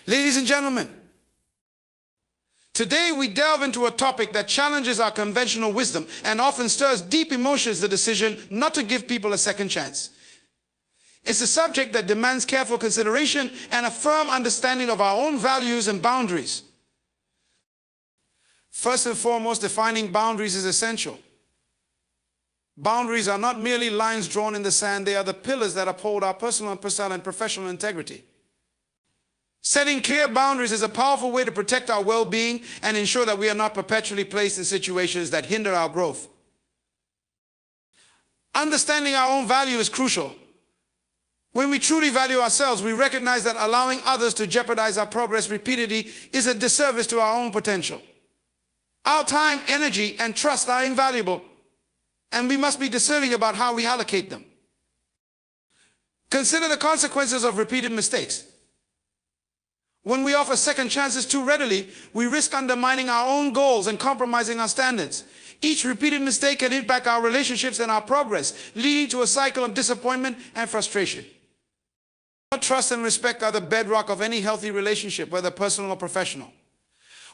Ladies and gentlemen, today we delve into a topic that challenges our conventional wisdom and often stirs deep emotions: the decision not to give people a second chance. It's a subject that demands careful consideration and a firm understanding of our own values and boundaries. First and foremost, defining boundaries is essential. Boundaries are not merely lines drawn in the sand, they are the pillars that uphold our personal and professional integrity. Setting clear boundaries is a powerful way to protect our well-being and ensure that we are not perpetually placed in situations that hinder our growth. Understanding our own value is crucial. When we truly value ourselves, we recognize that allowing others to jeopardize our progress repeatedly is a disservice to our own potential. Our time, energy, and trust are invaluable, and we must be discerning about how we allocate them. Consider the consequences of repeated mistakes. When we offer second chances too readily, we risk undermining our own goals and compromising our standards. Each repeated mistake can impact our relationships and our progress, leading to a cycle of disappointment and frustration. Trust and respect are the bedrock of any healthy relationship, whether personal or professional.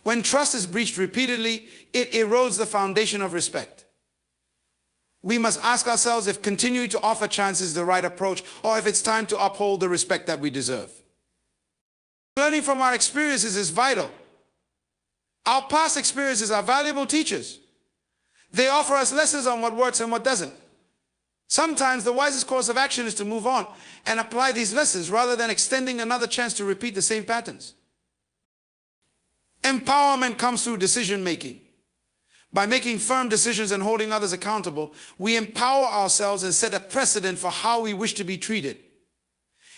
When trust is breached repeatedly, it erodes the foundation of respect. We must ask ourselves if continuing to offer chances is the right approach, or if it's time to uphold the respect that we deserve. Learning from our experiences is vital. Our past experiences are valuable teachers. They offer us lessons on what works and what doesn't. Sometimes the wisest course of action is to move on and apply these lessons rather than extending another chance to repeat the same patterns. Empowerment comes through decision-making. By making firm decisions and holding others accountable, we empower ourselves and set a precedent for how we wish to be treated.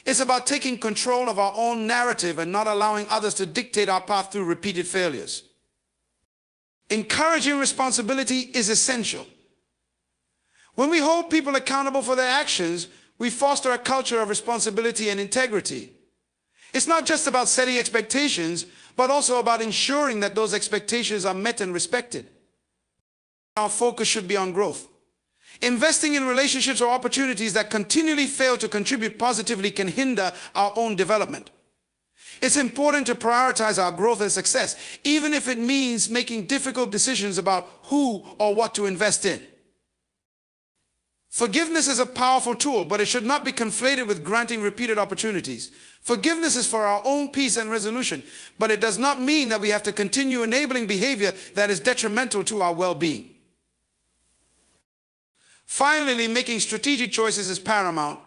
It's about taking control of our own narrative and not allowing others to dictate our path through repeated failures. Encouraging responsibility is essential. When we hold people accountable for their actions, we foster a culture of responsibility and integrity. It's not just about setting expectations, but also about ensuring that those expectations are met and respected. Our focus should be on growth. Investing in relationships or opportunities that continually fail to contribute positively can hinder our own development. It's important to prioritize our growth and success, even if it means making difficult decisions about who or what to invest in. Forgiveness is a powerful tool, but it should not be conflated with granting repeated opportunities. Forgiveness is for our own peace and resolution, but it does not mean that we have to continue enabling behavior that is detrimental to our well-being. Finally, making strategic choices is paramount.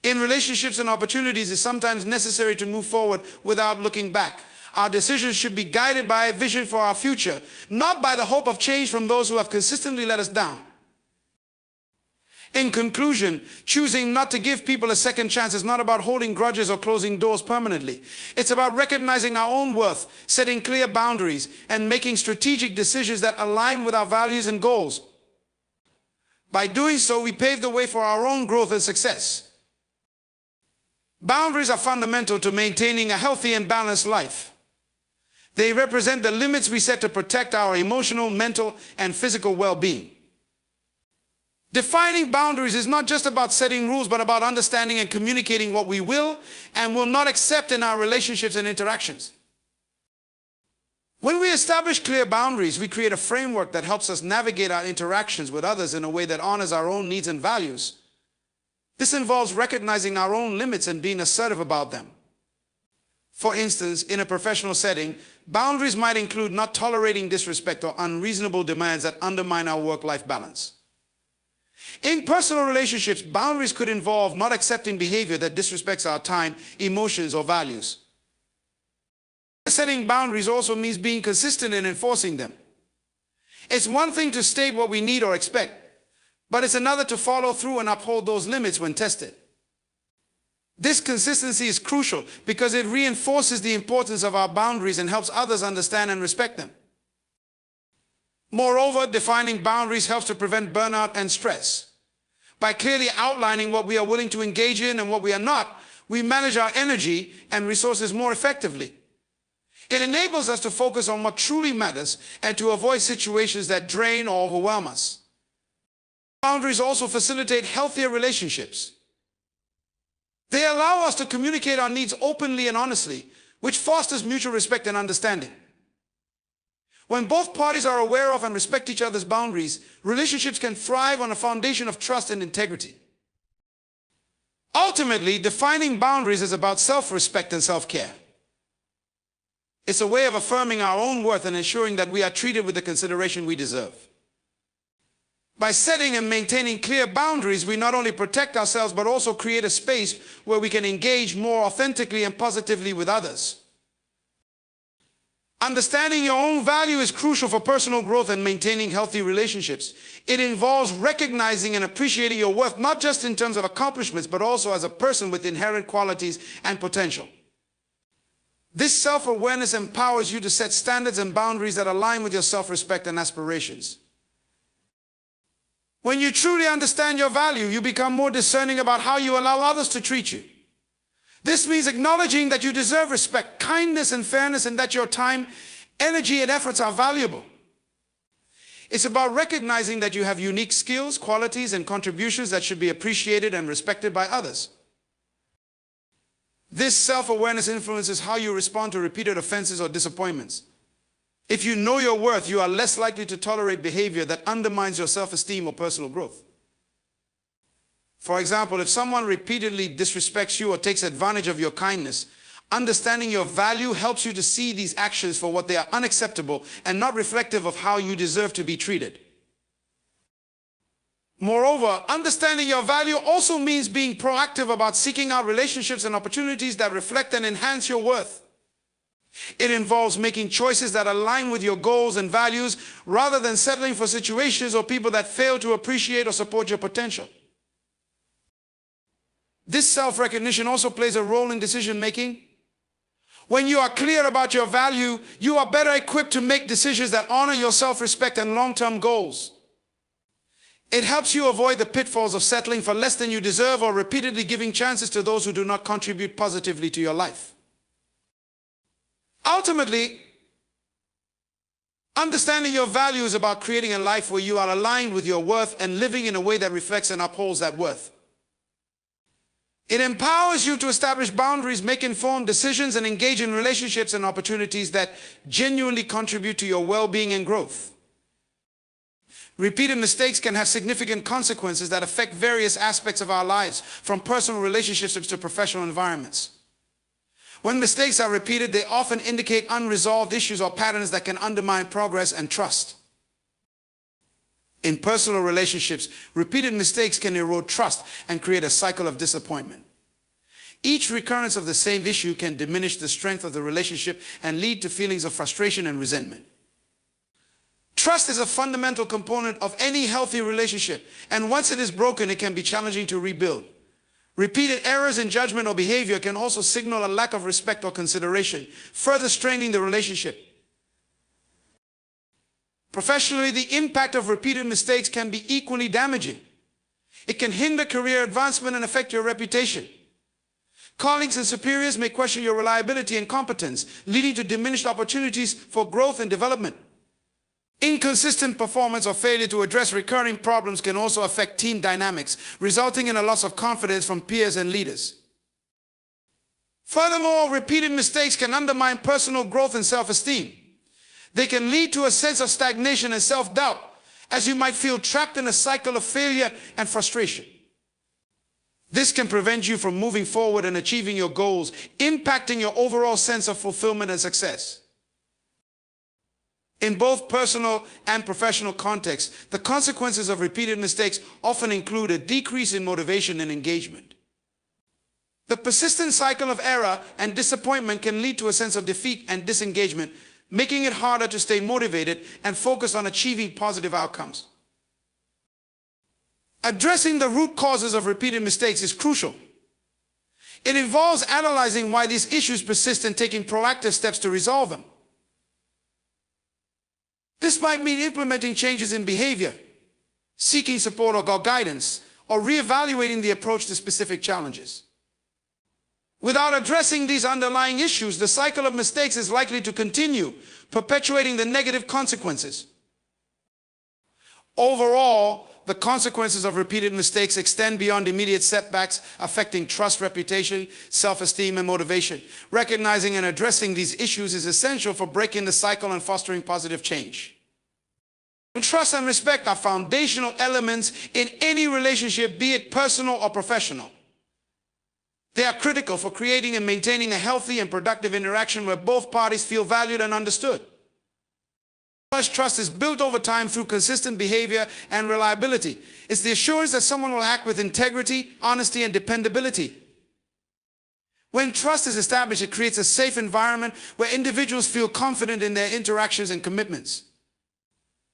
In relationships and opportunities, it's sometimes necessary to move forward without looking back. Our decisions should be guided by a vision for our future, not by the hope of change from those who have consistently let us down. In conclusion, choosing not to give people a second chance is not about holding grudges or closing doors permanently. It's about recognizing our own worth, setting clear boundaries, and making strategic decisions that align with our values and goals. By doing so, we pave the way for our own growth and success. Boundaries are fundamental to maintaining a healthy and balanced life. They represent the limits we set to protect our emotional, mental, and physical well-being. Defining boundaries is not just about setting rules, but about understanding and communicating what we will and will not accept in our relationships and interactions. When we establish clear boundaries, we create a framework that helps us navigate our interactions with others in a way that honors our own needs and values. This involves recognizing our own limits and being assertive about them. For instance, in a professional setting, boundaries might include not tolerating disrespect or unreasonable demands that undermine our work-life balance. In personal relationships, boundaries could involve not accepting behavior that disrespects our time, emotions, or values. Setting boundaries also means being consistent in enforcing them. It's one thing to state what we need or expect, but it's another to follow through and uphold those limits when tested. This consistency is crucial because it reinforces the importance of our boundaries and helps others understand and respect them. Moreover, defining boundaries helps to prevent burnout and stress. By clearly outlining what we are willing to engage in and what we are not, we manage our energy and resources more effectively. It enables us to focus on what truly matters and to avoid situations that drain or overwhelm us. Boundaries also facilitate healthier relationships. They allow us to communicate our needs openly and honestly, which fosters mutual respect and understanding. When both parties are aware of and respect each other's boundaries, relationships can thrive on a foundation of trust and integrity. Ultimately, defining boundaries is about self-respect and self-care. It's a way of affirming our own worth and ensuring that we are treated with the consideration we deserve. By setting and maintaining clear boundaries, we not only protect ourselves but also create a space where we can engage more authentically and positively with others. Understanding your own value is crucial for personal growth and maintaining healthy relationships. It involves recognizing and appreciating your worth, not just in terms of accomplishments, but also as a person with inherent qualities and potential. This self-awareness empowers you to set standards and boundaries that align with your self-respect and aspirations. When you truly understand your value, you become more discerning about how you allow others to treat you. This means acknowledging that you deserve respect, kindness, and fairness, and that your time, energy, and efforts are valuable. It's about recognizing that you have unique skills, qualities, and contributions that should be appreciated and respected by others. This self-awareness influences how you respond to repeated offenses or disappointments. If you know your worth, you are less likely to tolerate behavior that undermines your self-esteem or personal growth. For example, if someone repeatedly disrespects you or takes advantage of your kindness, understanding your value helps you to see these actions for what they are, unacceptable and not reflective of how you deserve to be treated. Moreover, understanding your value also means being proactive about seeking out relationships and opportunities that reflect and enhance your worth. It involves making choices that align with your goals and values rather than settling for situations or people that fail to appreciate or support your potential. This self-recognition also plays a role in decision-making. When you are clear about your value, you are better equipped to make decisions that honor your self-respect and long-term goals. It helps you avoid the pitfalls of settling for less than you deserve or repeatedly giving chances to those who do not contribute positively to your life. Ultimately, understanding your value is about creating a life where you are aligned with your worth and living in a way that reflects and upholds that worth. It empowers you to establish boundaries, make informed decisions, and engage in relationships and opportunities that genuinely contribute to your well-being and growth. Repeated mistakes can have significant consequences that affect various aspects of our lives, from personal relationships to professional environments. When mistakes are repeated, they often indicate unresolved issues or patterns that can undermine progress and trust. In personal relationships, repeated mistakes can erode trust and create a cycle of disappointment. Each recurrence of the same issue can diminish the strength of the relationship and lead to feelings of frustration and resentment. Trust is a fundamental component of any healthy relationship, and once it is broken, it can be challenging to rebuild. Repeated errors in judgment or behavior can also signal a lack of respect or consideration, further straining the relationship. Professionally, the impact of repeated mistakes can be equally damaging. It can hinder career advancement and affect your reputation. Colleagues and superiors may question your reliability and competence, leading to diminished opportunities for growth and development. Inconsistent performance or failure to address recurring problems can also affect team dynamics, resulting in a loss of confidence from peers and leaders. Furthermore, repeated mistakes can undermine personal growth and self-esteem. They can lead to a sense of stagnation and self-doubt, as you might feel trapped in a cycle of failure and frustration. This can prevent you from moving forward and achieving your goals, impacting your overall sense of fulfillment and success. In both personal and professional contexts, the consequences of repeated mistakes often include a decrease in motivation and engagement. The persistent cycle of error and disappointment can lead to a sense of defeat and disengagement, making it harder to stay motivated and focus on achieving positive outcomes. Addressing the root causes of repeated mistakes is crucial. It involves analyzing why these issues persist and taking proactive steps to resolve them. This might mean implementing changes in behavior, seeking support or guidance, or reevaluating the approach to specific challenges. Without addressing these underlying issues, the cycle of mistakes is likely to continue, perpetuating the negative consequences. Overall, the consequences of repeated mistakes extend beyond immediate setbacks, affecting trust, reputation, self-esteem, and motivation. Recognizing and addressing these issues is essential for breaking the cycle and fostering positive change. Trust and respect are foundational elements in any relationship, be it personal or professional. They are critical for creating and maintaining a healthy and productive interaction where both parties feel valued and understood. Trust is built over time through consistent behavior and reliability. It's the assurance that someone will act with integrity, honesty, and dependability. When trust is established, it creates a safe environment where individuals feel confident in their interactions and commitments.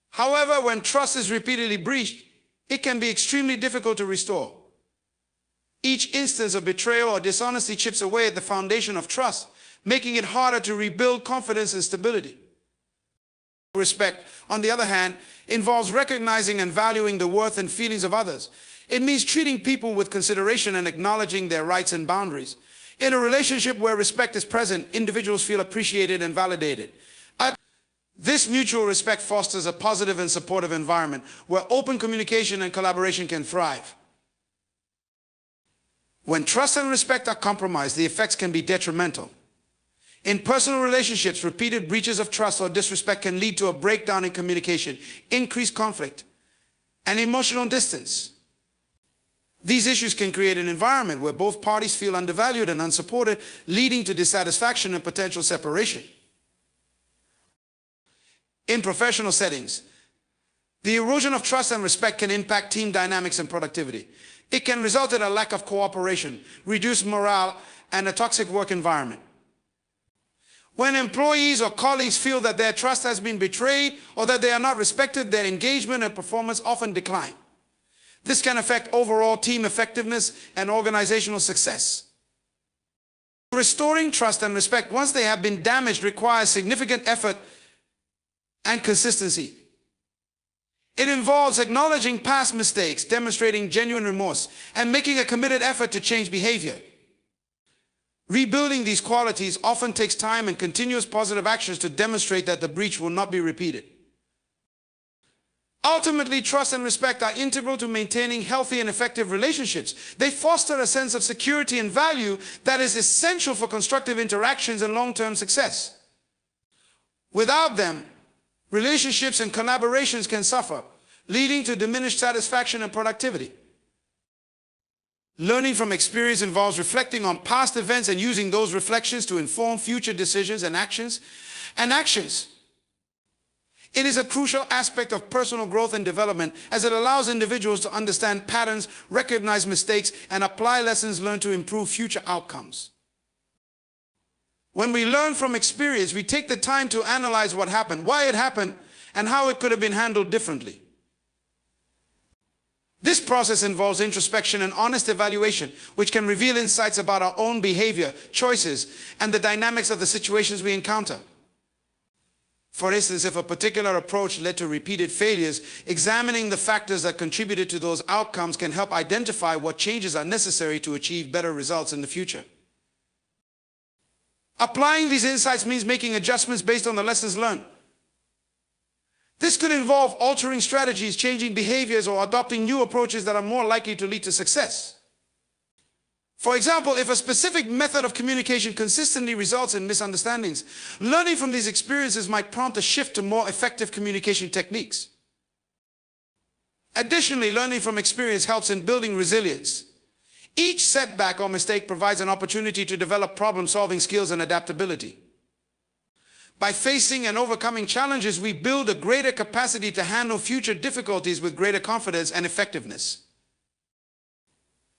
However, when trust is repeatedly breached, it can be extremely difficult to restore. Each instance of betrayal or dishonesty chips away at the foundation of trust, making it harder to rebuild confidence and stability. Respect, on the other hand, involves recognizing and valuing the worth and feelings of others. It means treating people with consideration and acknowledging their rights and boundaries. In a relationship where respect is present, individuals feel appreciated and validated. This mutual respect fosters a positive and supportive environment where open communication and collaboration can thrive. When trust and respect are compromised, the effects can be detrimental. In personal relationships, repeated breaches of trust or disrespect can lead to a breakdown in communication, increased conflict, and emotional distance. These issues can create an environment where both parties feel undervalued and unsupported, leading to dissatisfaction and potential separation. In professional settings, the erosion of trust and respect can impact team dynamics and productivity. It can result in a lack of cooperation, reduced morale, and a toxic work environment. When employees or colleagues feel that their trust has been betrayed or that they are not respected, their engagement and performance often decline. This can affect overall team effectiveness and organizational success. Restoring trust and respect once they have been damaged requires significant effort and consistency. It involves acknowledging past mistakes, demonstrating genuine remorse, and making a committed effort to change behavior. Rebuilding these qualities often takes time and continuous positive actions to demonstrate that the breach will not be repeated. Ultimately, trust and respect are integral to maintaining healthy and effective relationships. They foster a sense of security and value that is essential for constructive interactions and long-term success. Without them, relationships and collaborations can suffer, leading to diminished satisfaction and productivity. Learning from experience involves reflecting on past events and using those reflections to inform future decisions and actions. It is a crucial aspect of personal growth and development as it allows individuals to understand patterns, recognize mistakes, and apply lessons learned to improve future outcomes. When we learn from experience, we take the time to analyze what happened, why it happened, and how it could have been handled differently. This process involves introspection and honest evaluation, which can reveal insights about our own behavior, choices, and the dynamics of the situations we encounter. For instance, if a particular approach led to repeated failures, examining the factors that contributed to those outcomes can help identify what changes are necessary to achieve better results in the future. Applying these insights means making adjustments based on the lessons learned. This could involve altering strategies, changing behaviors, or adopting new approaches that are more likely to lead to success. For example, if a specific method of communication consistently results in misunderstandings, learning from these experiences might prompt a shift to more effective communication techniques. Additionally, learning from experience helps in building resilience. Each setback or mistake provides an opportunity to develop problem-solving skills and adaptability. By facing and overcoming challenges, we build a greater capacity to handle future difficulties with greater confidence and effectiveness.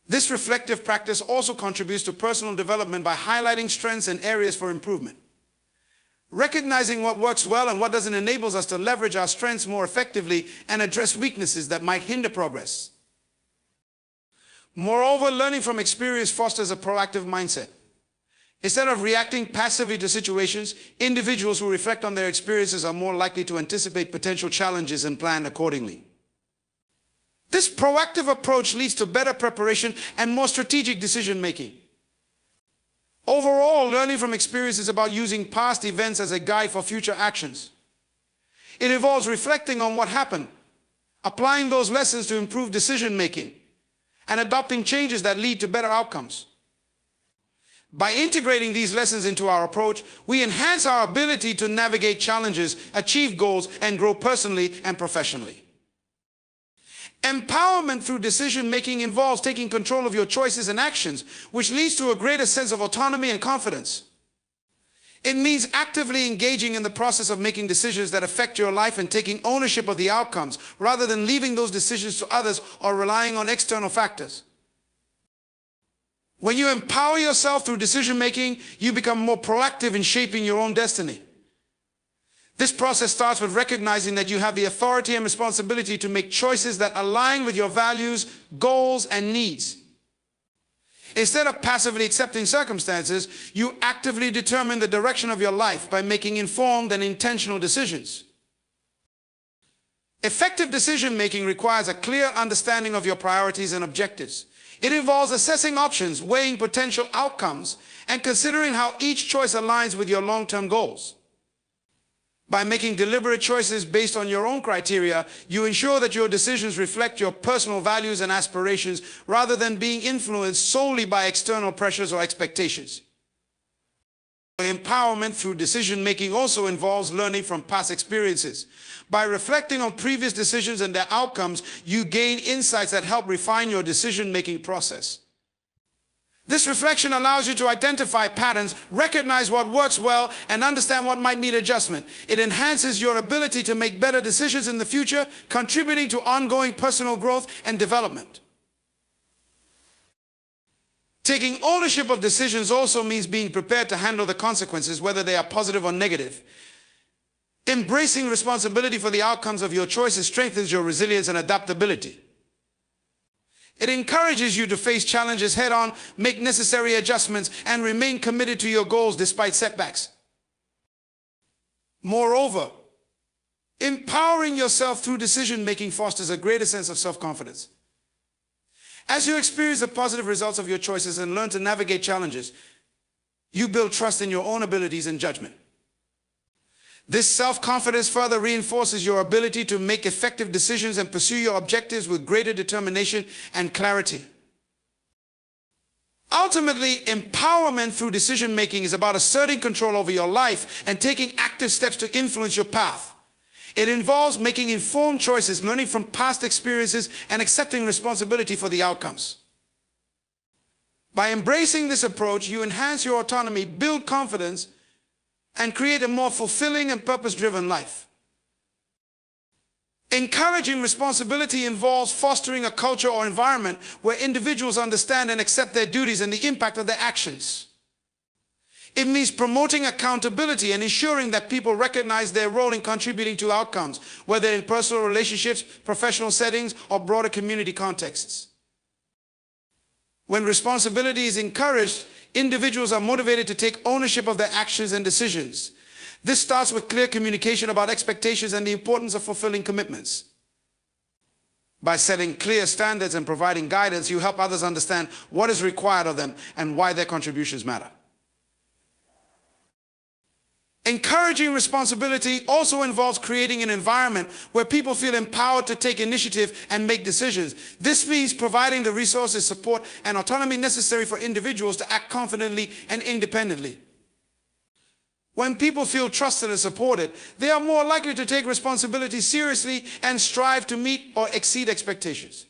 This reflective practice also contributes to personal development by highlighting strengths and areas for improvement. Recognizing what works well and what doesn't enables us to leverage our strengths more effectively and address weaknesses that might hinder progress. Moreover, learning from experience fosters a proactive mindset. Instead of reacting passively to situations, individuals who reflect on their experiences are more likely to anticipate potential challenges and plan accordingly. This proactive approach leads to better preparation and more strategic decision-making. Overall, learning from experience is about using past events as a guide for future actions. It involves reflecting on what happened, applying those lessons to improve decision-making, and adopting changes that lead to better outcomes. By integrating these lessons into our approach, we enhance our ability to navigate challenges, achieve goals, and grow personally and professionally. Empowerment through decision-making involves taking control of your choices and actions, which leads to a greater sense of autonomy and confidence. It means actively engaging in the process of making decisions that affect your life and taking ownership of the outcomes, rather than leaving those decisions to others or relying on external factors. When you empower yourself through decision-making, you become more proactive in shaping your own destiny. This process starts with recognizing that you have the authority and responsibility to make choices that align with your values, goals, and needs. Instead of passively accepting circumstances, you actively determine the direction of your life by making informed and intentional decisions. Effective decision-making requires a clear understanding of your priorities and objectives. It involves assessing options, weighing potential outcomes, and considering how each choice aligns with your long-term goals. By making deliberate choices based on your own criteria, you ensure that your decisions reflect your personal values and aspirations rather than being influenced solely by external pressures or expectations. Empowerment through decision-making also involves learning from past experiences. By reflecting on previous decisions and their outcomes, you gain insights that help refine your decision-making process. This reflection allows you to identify patterns, recognize what works well, and understand what might need adjustment. It enhances your ability to make better decisions in the future, contributing to ongoing personal growth and development. Taking ownership of decisions also means being prepared to handle the consequences, whether they are positive or negative. Embracing responsibility for the outcomes of your choices strengthens your resilience and adaptability. It encourages you to face challenges head-on, make necessary adjustments, and remain committed to your goals despite setbacks. Moreover, empowering yourself through decision-making fosters a greater sense of self-confidence. As you experience the positive results of your choices and learn to navigate challenges, you build trust in your own abilities and judgment. This self-confidence further reinforces your ability to make effective decisions and pursue your objectives with greater determination and clarity. Ultimately, empowerment through decision-making is about asserting control over your life and taking active steps to influence your path. It involves making informed choices, learning from past experiences, and accepting responsibility for the outcomes. By embracing this approach, you enhance your autonomy, build confidence, and create a more fulfilling and purpose-driven life. Encouraging responsibility involves fostering a culture or environment where individuals understand and accept their duties and the impact of their actions. It means promoting accountability and ensuring that people recognize their role in contributing to outcomes, whether in personal relationships, professional settings, or broader community contexts. When responsibility is encouraged, individuals are motivated to take ownership of their actions and decisions. This starts with clear communication about expectations and the importance of fulfilling commitments. By setting clear standards and providing guidance, you help others understand what is required of them and why their contributions matter. Encouraging responsibility also involves creating an environment where people feel empowered to take initiative and make decisions. This means providing the resources, support, and autonomy necessary for individuals to act confidently and independently. When people feel trusted and supported, they are more likely to take responsibility seriously and strive to meet or exceed expectations.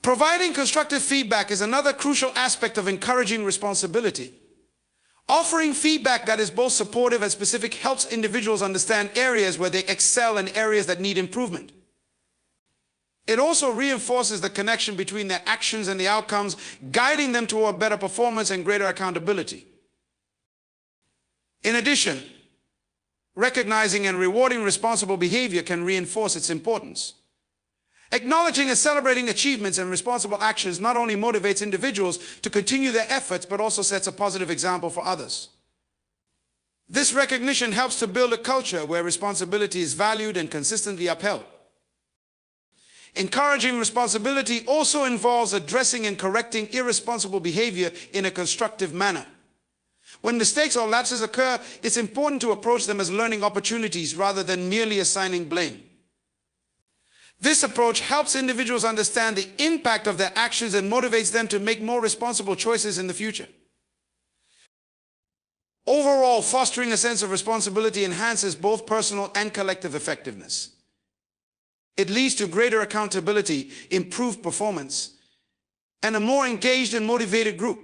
Providing constructive feedback is another crucial aspect of encouraging responsibility. Offering feedback that is both supportive and specific helps individuals understand areas where they excel and areas that need improvement. It also reinforces the connection between their actions and the outcomes, guiding them toward better performance and greater accountability. In addition, recognizing and rewarding responsible behavior can reinforce its importance. Acknowledging and celebrating achievements and responsible actions not only motivates individuals to continue their efforts, but also sets a positive example for others. This recognition helps to build a culture where responsibility is valued and consistently upheld. Encouraging responsibility also involves addressing and correcting irresponsible behavior in a constructive manner. When mistakes or lapses occur, it's important to approach them as learning opportunities rather than merely assigning blame. This approach helps individuals understand the impact of their actions and motivates them to make more responsible choices in the future. Overall, fostering a sense of responsibility enhances both personal and collective effectiveness. It leads to greater accountability, improved performance, and a more engaged and motivated group.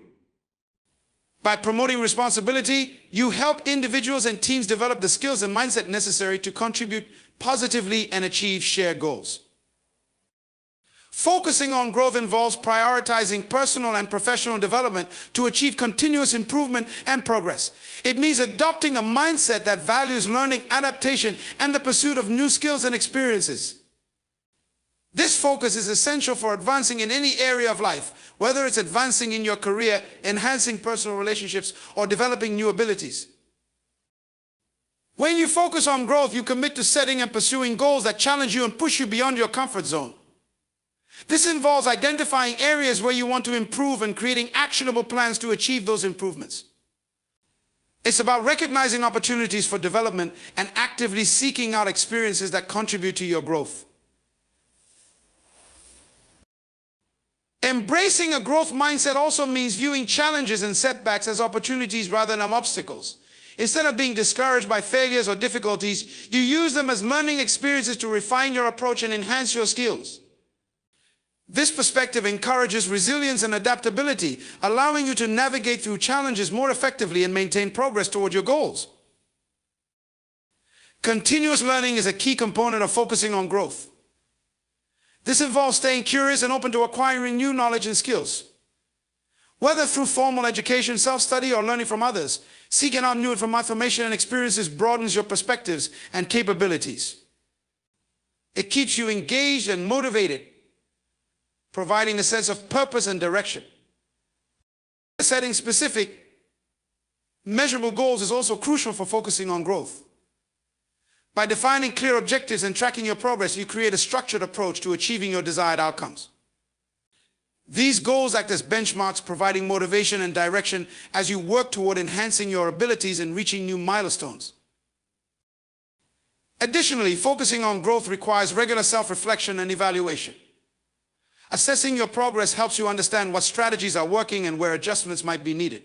By promoting responsibility, you help individuals and teams develop the skills and mindset necessary to contribute positively and achieve shared goals. Focusing on growth involves prioritizing personal and professional development to achieve continuous improvement and progress. It means adopting a mindset that values learning, adaptation, and the pursuit of new skills and experiences. This focus is essential for advancing in any area of life, whether it's advancing in your career, enhancing personal relationships, or developing new abilities. When you focus on growth, you commit to setting and pursuing goals that challenge you and push you beyond your comfort zone. This involves identifying areas where you want to improve and creating actionable plans to achieve those improvements. It's about recognizing opportunities for development and actively seeking out experiences that contribute to your growth. Embracing a growth mindset also means viewing challenges and setbacks as opportunities rather than obstacles. Instead of being discouraged by failures or difficulties, you use them as learning experiences to refine your approach and enhance your skills. This perspective encourages resilience and adaptability, allowing you to navigate through challenges more effectively and maintain progress toward your goals. Continuous learning is a key component of focusing on growth. This involves staying curious and open to acquiring new knowledge and skills. Whether through formal education, self-study, or learning from others, seeking out new information and experiences broadens your perspectives and capabilities. It keeps you engaged and motivated, providing a sense of purpose and direction. Setting specific, measurable goals is also crucial for focusing on growth. By defining clear objectives and tracking your progress, you create a structured approach to achieving your desired outcomes. These goals act as benchmarks, providing motivation and direction as you work toward enhancing your abilities and reaching new milestones. Additionally, focusing on growth requires regular self-reflection and evaluation. Assessing your progress helps you understand what strategies are working and where adjustments might be needed.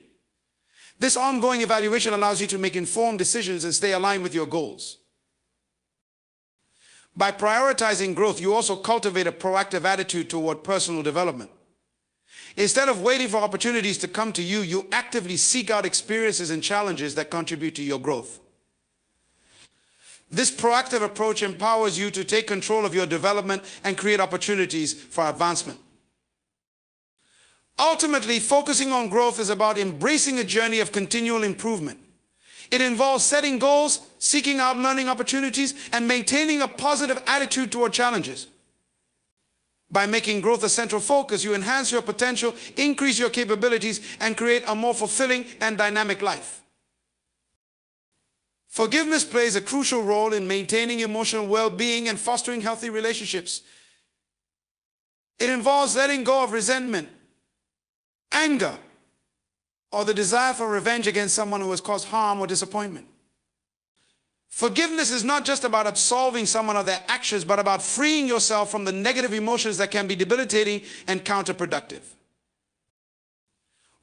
This ongoing evaluation allows you to make informed decisions and stay aligned with your goals. By prioritizing growth, you also cultivate a proactive attitude toward personal development. Instead of waiting for opportunities to come to you, you actively seek out experiences and challenges that contribute to your growth. This proactive approach empowers you to take control of your development and create opportunities for advancement. Ultimately, focusing on growth is about embracing a journey of continual improvement. It involves setting goals, seeking out learning opportunities, and maintaining a positive attitude toward challenges. By making growth a central focus, you enhance your potential, increase your capabilities, and create a more fulfilling and dynamic life. Forgiveness plays a crucial role in maintaining emotional well-being and fostering healthy relationships. It involves letting go of resentment, anger, or the desire for revenge against someone who has caused harm or disappointment. Forgiveness is not just about absolving someone of their actions, but about freeing yourself from the negative emotions that can be debilitating and counterproductive.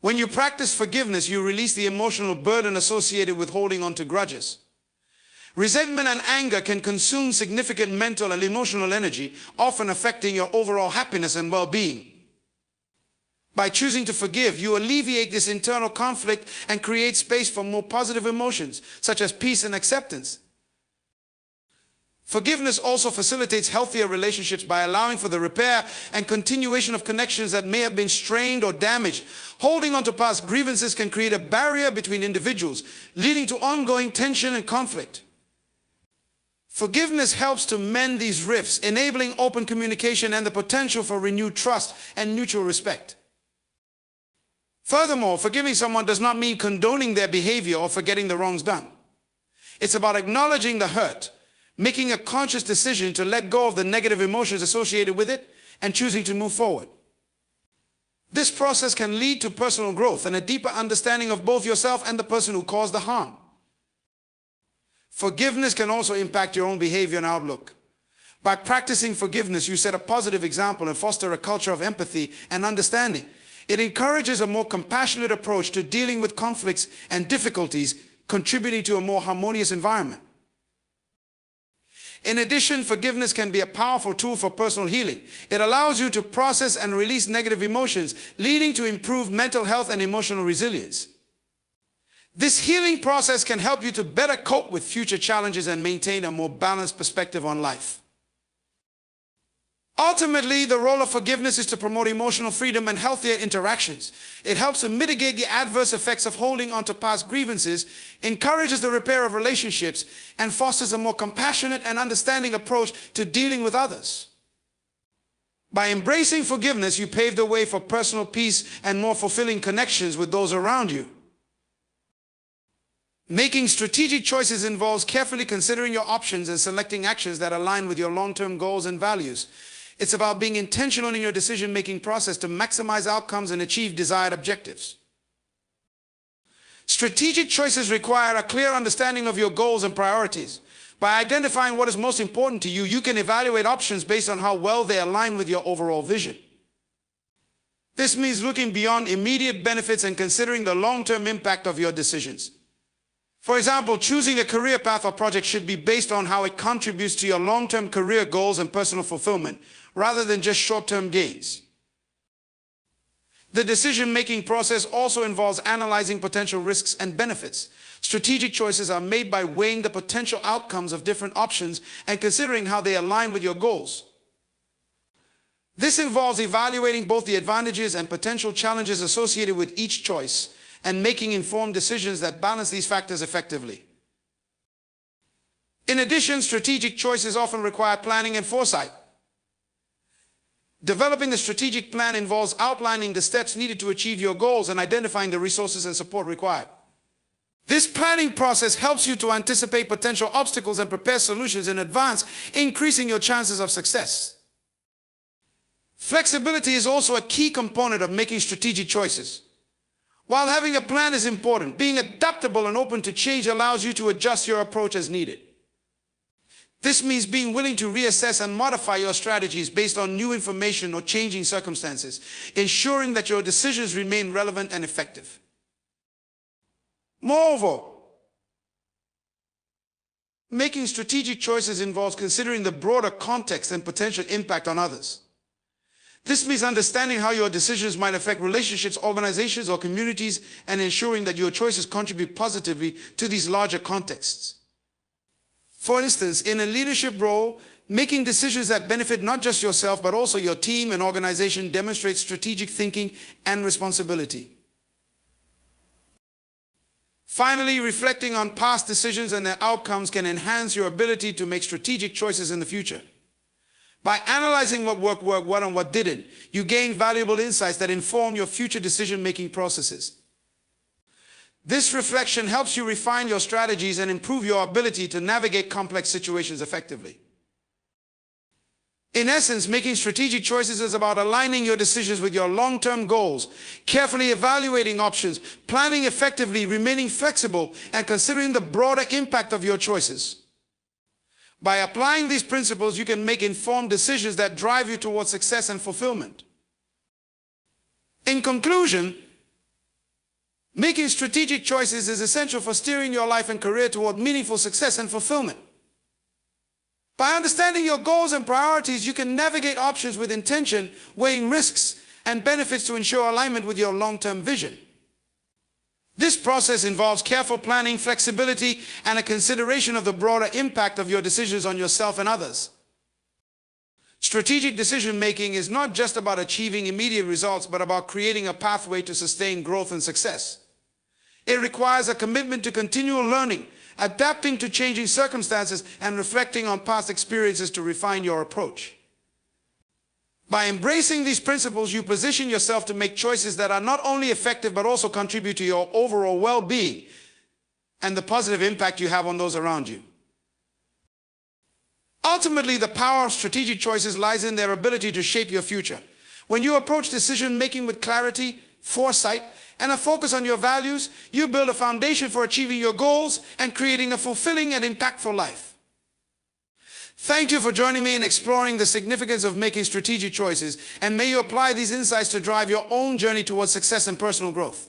When you practice forgiveness, you release the emotional burden associated with holding on to grudges. Resentment and anger can consume significant mental and emotional energy, often affecting your overall happiness and well-being. By choosing to forgive, you alleviate this internal conflict and create space for more positive emotions, such as peace and acceptance. Forgiveness also facilitates healthier relationships by allowing for the repair and continuation of connections that may have been strained or damaged. Holding on to past grievances can create a barrier between individuals, leading to ongoing tension and conflict. Forgiveness helps to mend these rifts, enabling open communication and the potential for renewed trust and mutual respect. Furthermore, forgiving someone does not mean condoning their behavior or forgetting the wrongs done. It's about acknowledging the hurt, making a conscious decision to let go of the negative emotions associated with it, and choosing to move forward. This process can lead to personal growth and a deeper understanding of both yourself and the person who caused the harm. Forgiveness can also impact your own behavior and outlook. By practicing forgiveness, you set a positive example and foster a culture of empathy and understanding. It encourages a more compassionate approach to dealing with conflicts and difficulties, contributing to a more harmonious environment. In addition, forgiveness can be a powerful tool for personal healing. It allows you to process and release negative emotions, leading to improved mental health and emotional resilience. This healing process can help you to better cope with future challenges and maintain a more balanced perspective on life. Ultimately, the role of forgiveness is to promote emotional freedom and healthier interactions. It helps to mitigate the adverse effects of holding on to past grievances, encourages the repair of relationships, and fosters a more compassionate and understanding approach to dealing with others. By embracing forgiveness, you pave the way for personal peace and more fulfilling connections with those around you. Making strategic choices involves carefully considering your options and selecting actions that align with your long-term goals and values. It's about being intentional in your decision-making process to maximize outcomes and achieve desired objectives. Strategic choices require a clear understanding of your goals and priorities. By identifying what is most important to you, you can evaluate options based on how well they align with your overall vision. This means looking beyond immediate benefits and considering the long-term impact of your decisions. For example, choosing a career path or project should be based on how it contributes to your long-term career goals and personal fulfillment, rather than just short-term gains. The decision-making process also involves analyzing potential risks and benefits. Strategic choices are made by weighing the potential outcomes of different options and considering how they align with your goals. This involves evaluating both the advantages and potential challenges associated with each choice and making informed decisions that balance these factors effectively. In addition, strategic choices often require planning and foresight. Developing a strategic plan involves outlining the steps needed to achieve your goals and identifying the resources and support required. This planning process helps you to anticipate potential obstacles and prepare solutions in advance, increasing your chances of success. Flexibility is also a key component of making strategic choices. While having a plan is important, being adaptable and open to change allows you to adjust your approach as needed. This means being willing to reassess and modify your strategies based on new information or changing circumstances, ensuring that your decisions remain relevant and effective. Moreover, making strategic choices involves considering the broader context and potential impact on others. This means understanding how your decisions might affect relationships, organizations, or communities, and ensuring that your choices contribute positively to these larger contexts. For instance, in a leadership role, making decisions that benefit not just yourself, but also your team and organization demonstrates strategic thinking and responsibility. Finally, reflecting on past decisions and their outcomes can enhance your ability to make strategic choices in the future. By analyzing what worked well and what didn't, you gain valuable insights that inform your future decision-making processes. This reflection helps you refine your strategies and improve your ability to navigate complex situations effectively. In essence, making strategic choices is about aligning your decisions with your long-term goals, carefully evaluating options, planning effectively, remaining flexible, and considering the broader impact of your choices. By applying these principles, you can make informed decisions that drive you towards success and fulfillment. In conclusion, making strategic choices is essential for steering your life and career toward meaningful success and fulfillment. By understanding your goals and priorities, you can navigate options with intention, weighing risks and benefits to ensure alignment with your long-term vision. This process involves careful planning, flexibility, and a consideration of the broader impact of your decisions on yourself and others. Strategic decision-making is not just about achieving immediate results, but about creating a pathway to sustained growth and success. It requires a commitment to continual learning, adapting to changing circumstances, and reflecting on past experiences to refine your approach. By embracing these principles, you position yourself to make choices that are not only effective, but also contribute to your overall well-being and the positive impact you have on those around you. Ultimately, the power of strategic choices lies in their ability to shape your future. When you approach decision-making with clarity, foresight, and a focus on your values, you build a foundation for achieving your goals and creating a fulfilling and impactful life. Thank you for joining me in exploring the significance of making strategic choices, and may you apply these insights to drive your own journey towards success and personal growth.